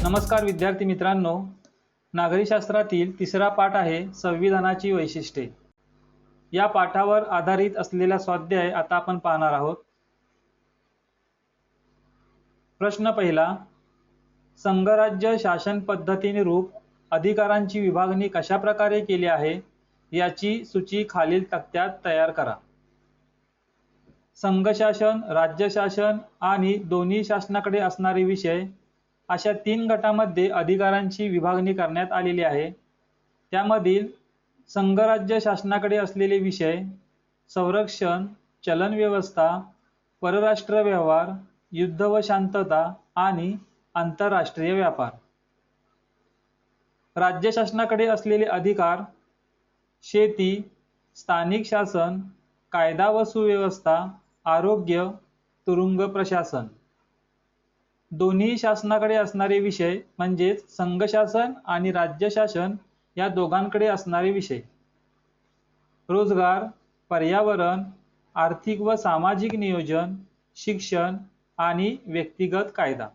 नमस्कार विद्यार्थी मित्रांनो, नागरी शास्त्रातील तिसरा पाठ आहे संविधानाची वैशिष्ट्ये। या पाठावर आधारित असलेला स्वाध्याय आता आपण पाहणार आहोत। प्रश्न पहिला, संघराज्य शासन पद्धतीनुरूप अधिकारांची विभागणी कशा प्रकारे केली आहे याची सूची खालील तक्त्यात तयार करा। संघशासन, राज्यशासन आणि दोन्ही शासनाकडे असणारे विषय अशा 3 गटामध्ये अधिकारांची विभागणी करण्यात आलेली आहे। त्यामधील संघराज्य शासनाकडे असलेले विषय संरक्षण, चलन व्यवस्था, परराष्ट्र व्यवहार, युद्ध व शांतता आणि आंतरराष्ट्रीय व्यापार। राज्य शासनाकडे असलेले अधिकार शेती, स्थानिक शासन, कायदा व सुव्यवस्था, आरोग्य, तुरुंग प्रशासन। दोन्ही शासनाकडे असणारे विषय म्हणजेच संघशासन आणि राज्य शासन या दोघांकडे असणारे विषय रोजगार, पर्यावरण, आर्थिक व सामाजिक नियोजन, शिक्षण आणि व्यक्तिगत कायदा।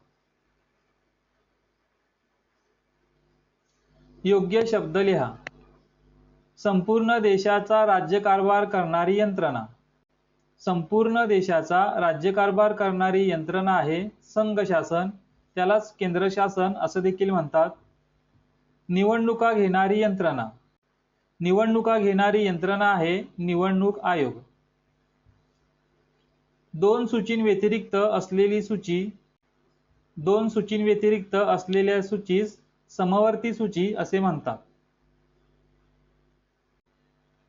योग्य शब्द लिहा। संपूर्ण देशाचा राज्यकारभार करणारी यंत्रणा। संपूर्ण देशाचा राज्यकारभार करणारी यंत्रणा आहे संघशासन, त्यालाच केंद्र शासन असं देखील म्हणतात। निवडणुका घेणारी यंत्रणा। निवडणुका घेणारी यंत्रणा आहे निवडणूक आयोग। 2 सूचींव्यतिरिक्त असलेली सूची, 2 सूचींव्यतिरिक्त असलेल्या सूचीस समवर्ती सूची असे म्हणतात।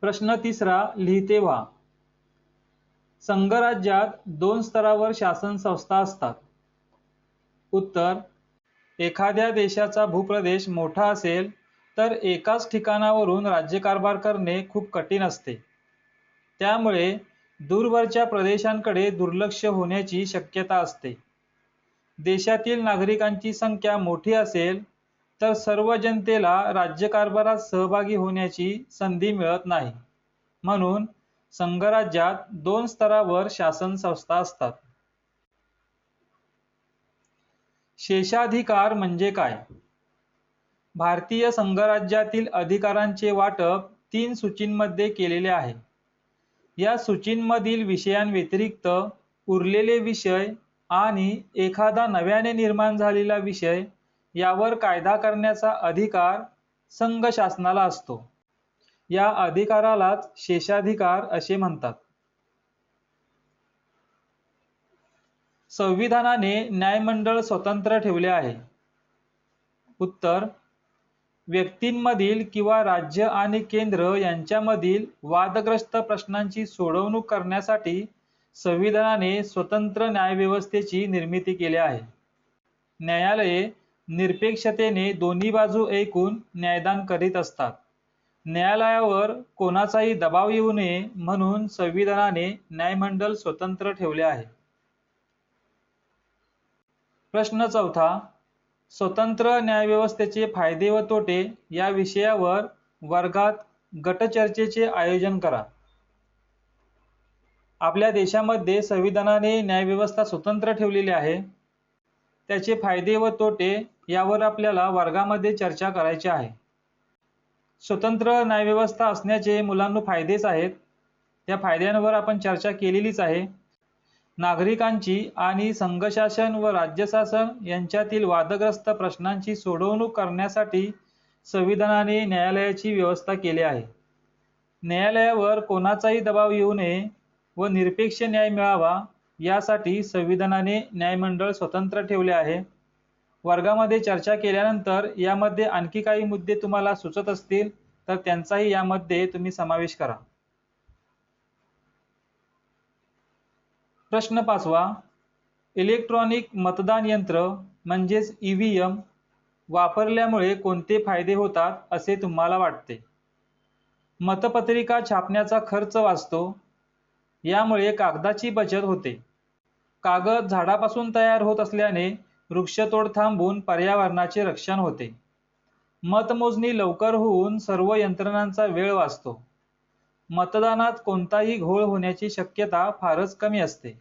प्रश्न तिसरा, लिहिते व्हा। संघराज्यात 2 स्तरावर शासन संस्था असतात। उत्तर, एखाद्या देशाचा भूप्रदेश मोठा असेल तर एकाच ठिकाणावरून राज्यकारभार करणे खूप कठीण असते। त्यामुळे दूरवरच्या प्रदेशांकडे दुर्लक्ष होण्याची शक्यता असते। देशातील नागरिकांची संख्या मोठी असेल तर सर्व जनतेला राज्यकारभारात सहभागी होण्याची संधी मिळत नाही। म्हणून संघराज्यात 2 स्तरावर शासन संस्था असतात। शेषाधिकार म्हणजे काय? भारतीय संघराज्यातील अधिकारांचे वाटप 3 सूचींमध्ये केलेले आहे। या सूचींमधील विषयांव्यतिरिक्त उरलेले विषय आणि एखादा नव्याने निर्माण झालेला विषय यावर कायदा करण्याचा अधिकार संघ शासनाला असतो। या अधिकारालाच शेषाधिकार असे म्हणतात। संविधानाने न्यायमंडळ स्वतंत्र ठेवले आहे। उत्तर, व्यक्तींमधील किंवा राज्य आणि केंद्र यांच्यामधील वादग्रस्त प्रश्नांची सोडवणूक करण्यासाठी संविधानाने स्वतंत्र न्यायव्यवस्थेची निर्मिती केली आहे। न्यायालये निरपेक्षतेने दोन्ही बाजू ऐकून न्यायदान करीत असतात। न्यायालयावर कोणाचाही दबाव येऊ नये म्हणून संविधानाने न्यायमंडळ स्वतंत्र ठेवले आहे। प्रश्न चौथा, स्वतंत्र न्यायव्यवस्थेचे फायदे व तोटे या विषयावर वर्गात गटचर्चेचे आयोजन करा। आपल्या देशामध्ये संविधानाने न्यायव्यवस्था स्वतंत्र ठेवलेली आहे। त्याचे फायदे व तोटे यावर आपल्याला वर्गामध्ये चर्चा करायची आहे। स्वतंत्र न्यायव्यवस्था असण्याचे मुलांनो फायदेच आहेत। त्या फायद्यांवर आपण चर्चा केलेलीच आहे। नागरिकांची आणि संघशासन व राज्यशासन यांच्यातील वादग्रस्त प्रश्नांची सोडवणूक करण्यासाठी संविधानाने न्यायालयाची व्यवस्था केली आहे। न्यायालयावर कोणाचाही दबाव येऊ नये व निरपेक्ष न्याय मिळावा यासाठी संविधानाने न्यायमंडळ स्वतंत्र ठेवले आहे। वर्गामध्ये चर्चा केल्यानंतर यामध्ये आणखी काही मुद्दे तुम्हाला सुचत असतील तर त्यांचाही यामध्ये तुम्ही समावेश करा। प्रश्न 5वा, इलेक्ट्रॉनिक मतदान यंत्र म्हणजेच ईव्हीएम वापरल्यामुळे कोणते फायदे होतात असे तुम्हाला वाटते? मतपत्रिका छापण्याचा खर्च वाचतो। यामुळे कागदाची बचत होते। कागद झाडापासून तयार होत असल्याने वृक्षतोड थांबून पर्यावरणाचे रक्षण होते। मतमोजणी लवकर होऊन सर्व यंत्रणांचा वेळ वाचतो। मतदानात कोणताही घोळ होण्याची शक्यता फारच कमी असते।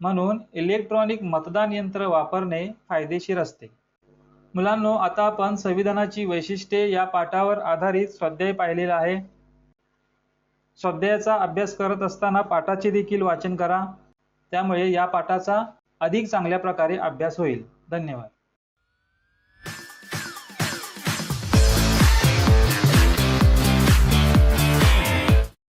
म्हणून इलेक्ट्रॉनिक मतदान यंत्र वापरणे फायदेशीर असते। मुलांनो, आता आपण संविधानाची वैशिष्ट्ये या पाठावर आधारित स्वाध्याय पाहिलेला आहे. स्वाध्यायाचा अभ्यास करत असताना पाठाचे देखील वाचन करा. त्यामुळे या पाठाचा अधिक चांगल्या प्रकारे अभ्यास होईल. धन्यवाद.